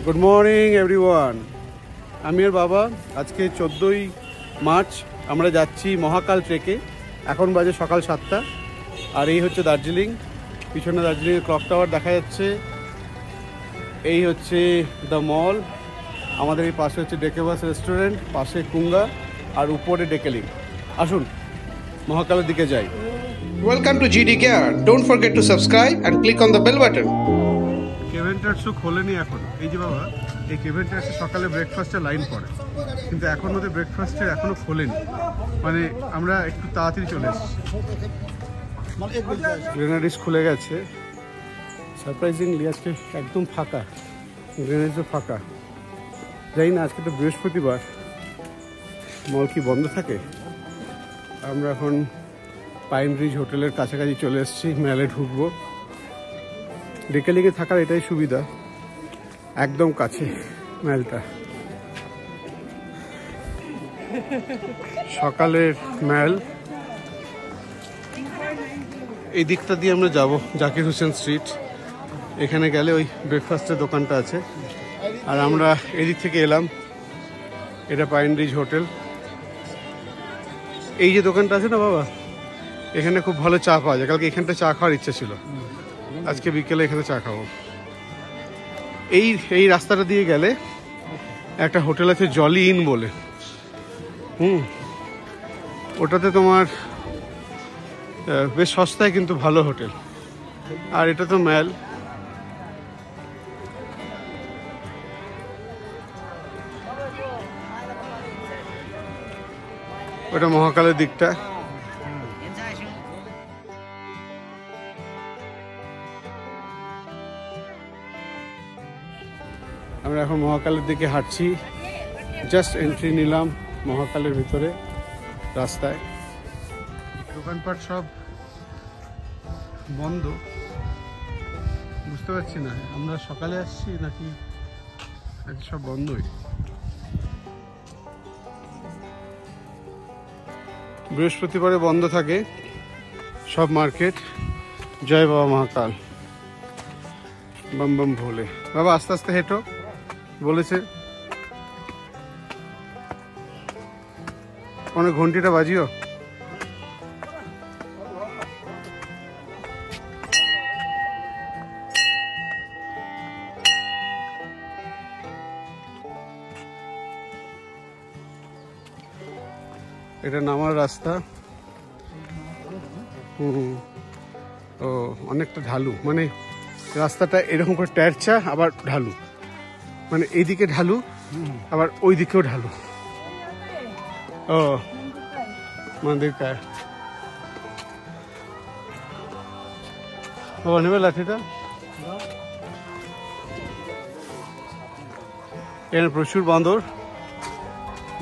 Good morning everyone. আমি আর বাবা আজকে 14ই মার্চ আমরা যাচ্ছি মহাকাল ট্রেকে। এখন বাজে সকাল 7টা। আর এই হচ্ছে দার্জিলিং। পিছনে দার্জিলিংয়ের ক্লক টাওয়ার দেখা যাচ্ছে। এই হচ্ছে দ্য মল। আমাদের এই পাশে হচ্ছে ডেকেবাস রেস্টুরেন্ট, পাশে কুঙ্গা, আর উপরে ডেকেলিং। আসুন মহাকালের দিকে যাই। Welcome to GD Gear. Don't forget to subscribe and click on the bell button. কেভেন টার্সও খোলেনি এখন। এই যে বাবা, এই কেভেন টার্সে সকালে ব্রেকফাস্টের লাইন পড়ে, কিন্তু এখন ওদের ব্রেকফাস্টের এখনও খোলেনি। মানে আমরা একটু তাড়াতাড়ি চলে এসেছি। গ্রেনাডিস খুলে গেছে সারপ্রাইজিংলি। আজকে একদম ফাঁকা, গ্রেনাডিসও ফাঁকা। জানি না আজকে তো বৃহস্পতিবার, মল কি বন্ধ থাকে। আমরা এখন পাইন ব্রিজ হোটেলের কাছাকাছি চলে এসেছি, মেলে ঢুকবো। ডেকেলিংয়ে থাকার এটাই সুবিধা, একদম কাছে মেলটা। সকালের মেল। এই দিকটা দিয়ে আমরা যাব, জাকির হোসেন স্ট্রিট। এখানে গেলে ওই ব্রেকফাস্টের দোকানটা আছে। আর আমরা এদিক থেকে এলাম, এটা পাইন ব্রিজ হোটেল। এই যে দোকানটা আছে না বাবা, এখানে খুব ভালো চা পাওয়া যায়। কালকে এখানটা চা খাওয়ার ইচ্ছা ছিল, আজকে বিকেলে এখানে চা খাবো। এই রাস্তাটা দিয়ে গেলে একটা হোটেল আছে জলি ইন বলে। ওটাতে তোমার বেশ সস্তায় কিন্তু ভালো হোটেল। আর এটা তো ম্যাল। ওটা মহাকালের দিকটা। আমরা এখন মহাকালের দিকে হাঁটছি। জাস্ট এন্ট্রি নিলাম মহাকালের ভিতরে রাস্তায়। দোকানপাট সব বন্ধ, বুঝতে পারছি না আমরা সকালে আসছি নাকি আজ সব বন্ধই। বৃহস্পতিবারে বন্ধ থাকে সব মার্কেট। জয় বাবা মহাকাল, বম বম ভোলে। বাবা আস্তে আস্তে হেঁটো বলেছে। অনেক ঘন্টিটা বাজিও। এটা নামার রাস্তা। ও অনেকটা ঢালু, মানে রাস্তাটা এরকম করে ট্যারচা আবার ঢালু, মানে এইদিকে ঢালু আবার ওই দিকেও ঢালু। ও মন্দির কায় বাবা নেবে লাঠিটা। এখানে প্রচুর বাঁদর।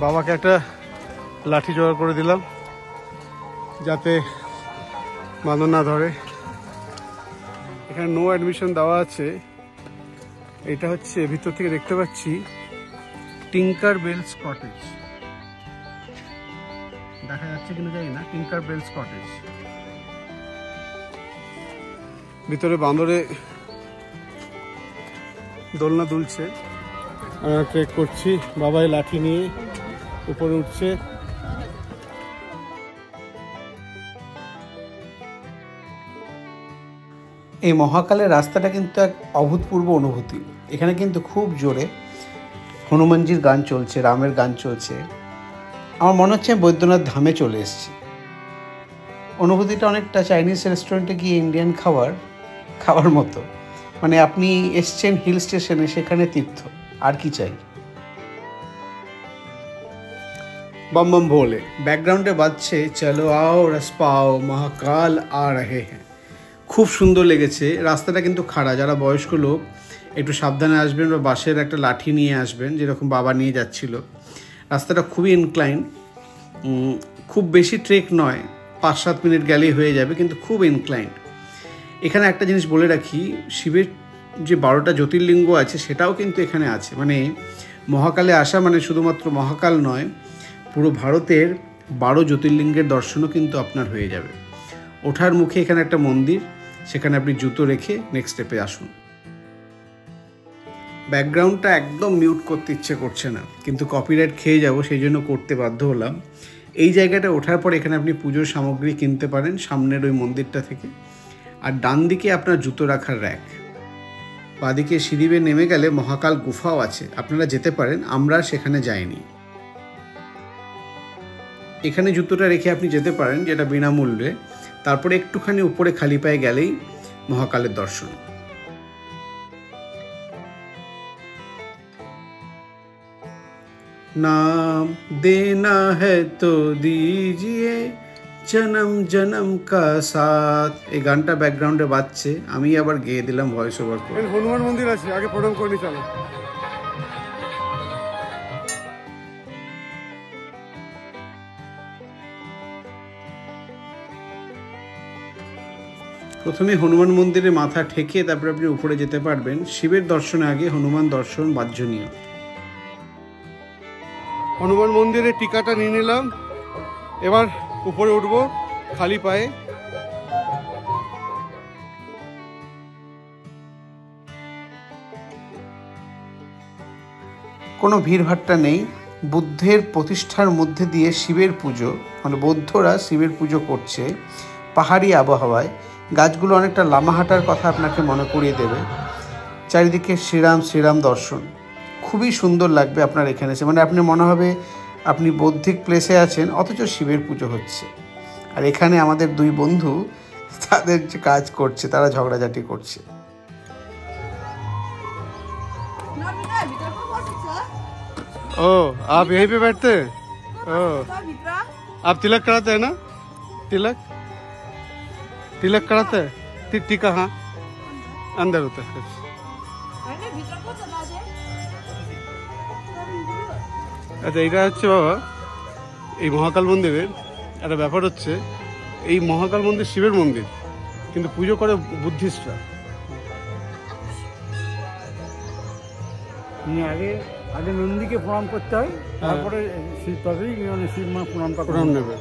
বাবাকে একটা লাঠি জোগাড় করে দিলাম যাতে বাঁদর না ধরে। এখানে নো অ্যাডমিশন দেওয়া আছে। এটা হচ্ছে ভিতর থেকে দেখতে পাচ্ছি টিঙ্কার বেলস কটেজ। দেখা যাচ্ছে কিনা জানি না, টিঙ্কার বেলস কটেজ। ভিতরে বাঁদরে দোলনা দুলছে। আমরা ট্রেক করছি, বাবাই লাঠি নিয়ে উপরে উঠছে। এই মহাকালের রাস্তাটা কিন্তু এক অভূতপূর্ব অনুভূতি। এখানে কিন্তু খুব জোরে হনুমানজির গান চলছে, রামের গান চলছে। আমার মনে হচ্ছে আমি বৈদ্যনাথ ধামে চলে এসেছি। অনুভূতিটা অনেকটা চাইনিজ রেস্টুরেন্টে গিয়ে ইন্ডিয়ান খাওয়ার মতো। মানে আপনি এসছেন হিল স্টেশনে, সেখানে তীর্থ, আর কি চাই। বম বম ভোলে ব্যাকগ্রাউন্ডে বাজছে চলো আও রস পাও মহাকাল আ রহে হ্যাঁ। খুব সুন্দর লেগেছে। রাস্তাটা কিন্তু খাড়া, যারা বয়স্ক লোক একটু সাবধানে আসবেন বা বাঁশের একটা লাঠি নিয়ে আসবেন, যেরকম বাবা নিয়ে যাচ্ছিল। রাস্তাটা খুবই ইনক্লাইন, খুব বেশি ট্রেক নয়, 5-7 মিনিট গেলেই হয়ে যাবে, কিন্তু খুব ইনক্লাইন। এখানে একটা জিনিস বলে রাখি, শিবের যে 12টা জ্যোতির্লিঙ্গ আছে সেটাও কিন্তু এখানে আছে। মানে মহাকালে আসা মানে শুধুমাত্র মহাকাল নয়, পুরো ভারতের 12 জ্যোতির্লিঙ্গের দর্শনও কিন্তু আপনার হয়ে যাবে। ওঠার মুখে এখানে একটা মন্দির, সেখানে আপনি জুতো রেখে নেক্সট স্টেপে আসুন। ব্যাকগ্রাউন্ডটা একদম মিউট করতে ইচ্ছে করছে না, কিন্তু কপিরাইট খেয়ে যাব, সেই জন্য করতে বাধ্য হলাম। এই জায়গাটা ওঠার পর এখানে আপনি পুজোর সামগ্রী কিনতে পারেন সামনের ওই মন্দিরটা থেকে। আর ডান দিকে আপনার জুতো রাখার র্যাক, বাঁদিকে সিঁড়ি বেয়ে নেমে গেলে মহাকাল গুফাও আছে, আপনারা যেতে পারেন, আমরা সেখানে যাইনি। এখানে জুতোটা রেখে আপনি যেতে পারেন, যেটা বিনামূল্যে। তারপরে একটুখানি উপরে খালি পায়ে গেলেই মহাকালের দর্শন। নাম দেনা হ্যায় তো দিজিয়ে জনম জনম কা সাথ। এই গানটা ব্যাকগ্রাউন্ডে বাজছে, আমি আবার গেয়ে দিলাম ভয়েস ওভার করে। হনুমান মন্দির আছে, আগে প্রণাম করে নি, চলো। প্রথমে হনুমান মন্দিরে মাথা ঠেকে তারপরে আপনি উপরে যেতে পারবেন। শিবের দর্শনে আগে হনুমান দর্শন বাঞ্ছনীয়। হনুমান মন্দিরে টিকাটা নিয়ে নিলাম, এবার উপরে উঠবো খালি পায়ে। কোনো ভিড়ভাট্টা নেই, বুদ্ধের প্রতিষ্ঠার মধ্যে দিয়ে শিবের পুজো, মানে বৌদ্ধরা শিবের পুজো করছে পাহাড়ি আবহাওয়ায়। গাছগুলো অনেকটা লামাহাটার কথা আপনাকে মনে করিয়ে দেবে। চারিদিকে শ্রীরাম শ্রীরাম দর্শন, খুবই সুন্দর লাগবে আপনার এখানে এসে, মানে আপনি মনে হবে আপনি বৌদ্ধিক প্লেসে আছেন অথচ শিবের পুজো হচ্ছে। আর এখানে আমাদের দুই বন্ধু তাদের যে কাজ করছে, তারা ঝগড়াঝাটি করছে। ओ आप यहीं पे बैठते हैं? ओ आप तिलक कराते हैं ना? तिलक तिलक कराते हैं? टीका हाँ अंदर होता है। আচ্ছা, এটা হচ্ছে বাবা এই মহাকাল মন্দিরের একটা ব্যাপার হচ্ছে, এই মহাকাল মন্দির শিবের মন্দির, কিন্তু পুজো করে বুদ্ধিস্টরা। আগে আগে নন্দীকে প্রণাম করতে হয়, তারপরে তবেই মানে শিব মা প্রণাম নেবে।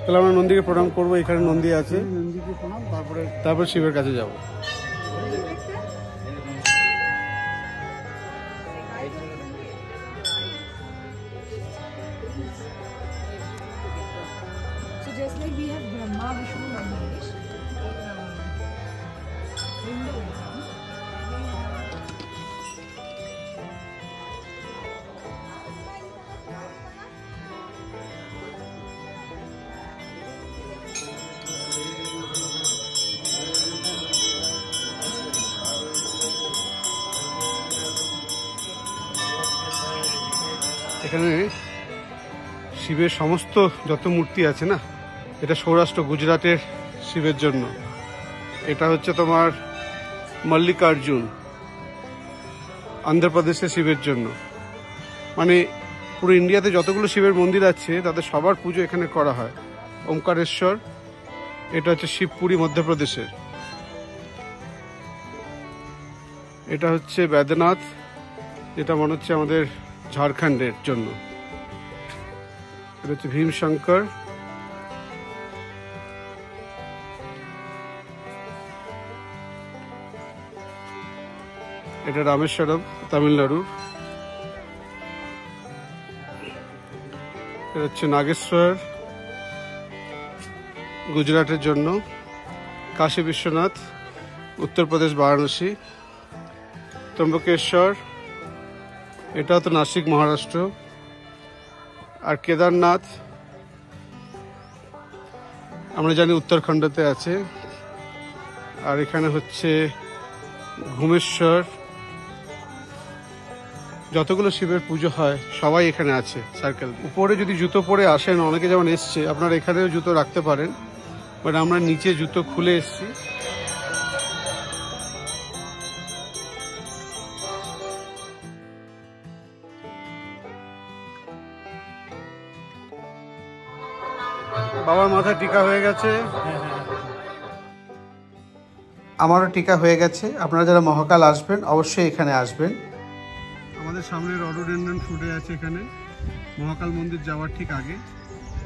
তাহলে আমরা নন্দীকে প্রণাম করবো, এখানে নন্দী আছে, নন্দীকে প্রণাম, তারপর শিবের কাছে যাব। So just like we have Brahma, Vishnu, Mahesh, এখানে শিবের সমস্ত যত মূর্তি আছে না, এটা সৌরাষ্ট্র গুজরাটের শিবের জন্য। এটা হচ্ছে তোমার মল্লিকার্জুন অন্ধ্রপ্রদেশের শিবের জন্য। মানে পুরো ইন্ডিয়াতে যতগুলো শিবের মন্দির আছে তাদের সবার পুজো এখানে করা হয়। ওমকারেশ্বর, এটা হচ্ছে শিবপুরী মধ্যপ্রদেশের। এটা হচ্ছে বৈদ্যনাথ, যেটা মনে হচ্ছে আমাদের ঝাড়খণ্ডের জন্য। এটা হচ্ছে ভীমশঙ্কর। এটা রামেশ্বরম তামিলনাড়ুর। এটা হচ্ছে নাগেশ্বর গুজরাটের জন্য। কাশী বিশ্বনাথ উত্তরপ্রদেশ বারাণসী। ত্রম্বকেশ্বর, এটাও তো নাসিক মহারাষ্ট্র। আর কেদারনাথ আমরা জানি উত্তরাখণ্ডতে আছে। আর এখানে হচ্ছে ঘুমেশ্বর। যতগুলো শিবের পুজো হয় সবাই এখানে আছে সার্কেল। উপরে যদি জুতো পরে আসেন, অনেকে যেমন এসছে, আপনারা এখানেও জুতো রাখতে পারেন, বাট আমরা নিচে জুতো খুলে এসছি। বাবার মাথা টিকা হয়ে গেছে। আমারও টিকা হয়ে গেছে। আপনারা যারা মহাকাল আসবেন অবশ্যই এখানে আসবেন। আমাদের সামনে রডোডেন্ড্রন ফুটে আছে এখানে, মহাকাল মন্দির যাওয়ার ঠিক আগে,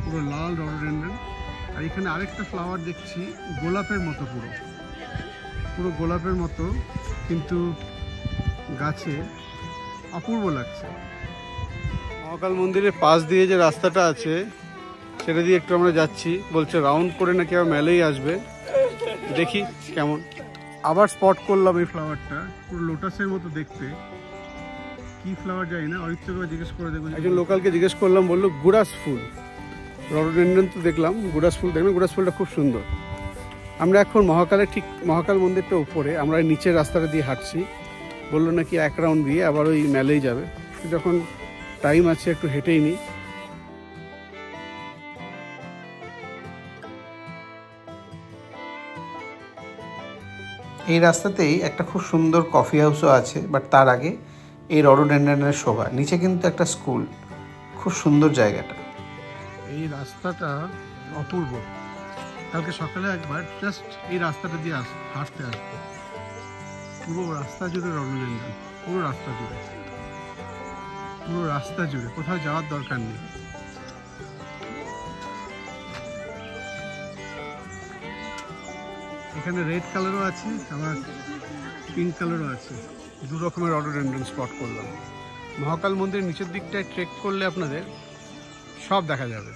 পুরো লাল রডোডেন্ড্রন। আর এখানে আরেকটা ফ্লাওয়ার দেখছি, গোলাপের মতো, পুরো গোলাপের মতো, কিন্তু গাছে অপূর্ব লাগছে। মহাকাল মন্দিরের পাশ দিয়ে যে রাস্তাটা আছে সেটা দিয়ে একটু আমরা যাচ্ছি, বলছে রাউন্ড করে নাকি আবার মেলেই আসবে, দেখি কেমন। আবার স্পট করলাম এই ফ্লাওয়ারটা, পুরো লোটাসের মতো দেখতে, কি ফ্লাওয়ার জানি না, অরিত্রকে জিজ্ঞেস করে দেখবো। একজন লোকালকে জিজ্ঞেস করলাম, বললো গুড়াস ফুল। রডোডেন্ড্রন তো দেখলাম, গুড়াস ফুল দেখলাম, গুড়াস ফুলটা খুব সুন্দর। আমরা এখন মহাকালের ঠিক মহাকাল মন্দিরটা উপরে, আমরা নিচের রাস্তাটা দিয়ে হাঁটছি, বললো নাকি এক রাউন্ড দিয়ে আবার ওই মেলেই যাবে। যখন টাইম আছে একটু হেঁটেই নিই। এই রাস্তাতেই একটা খুব সুন্দর কফি হাউসও আছে, বাট তার আগে এই রডোডেন্ড্রনের শোভা। নিচে কিন্তু একটা স্কুল, খুব সুন্দর জায়গাটা। এই রাস্তাটা অপূর্ব। কালকে সকালে একবার জাস্ট এই রাস্তাটা দিয়ে হাঁটতে আসবো, পুরো রাস্তা জুড়ে রডোডেন্ড্রন, পুরো রাস্তা জুড়ে, পুরো রাস্তা জুড়ে, কোথাও যাওয়ার দরকার নেই। এখানে রেড কালারও আছে, আবার পিঙ্ক কালারও আছে, দু রকমের রডোডেন্ড্রন স্পট করলাম। মহাকাল মন্দিরের নিচের দিকটায় ট্রেক করলে আপনাদের সব দেখা যাবে।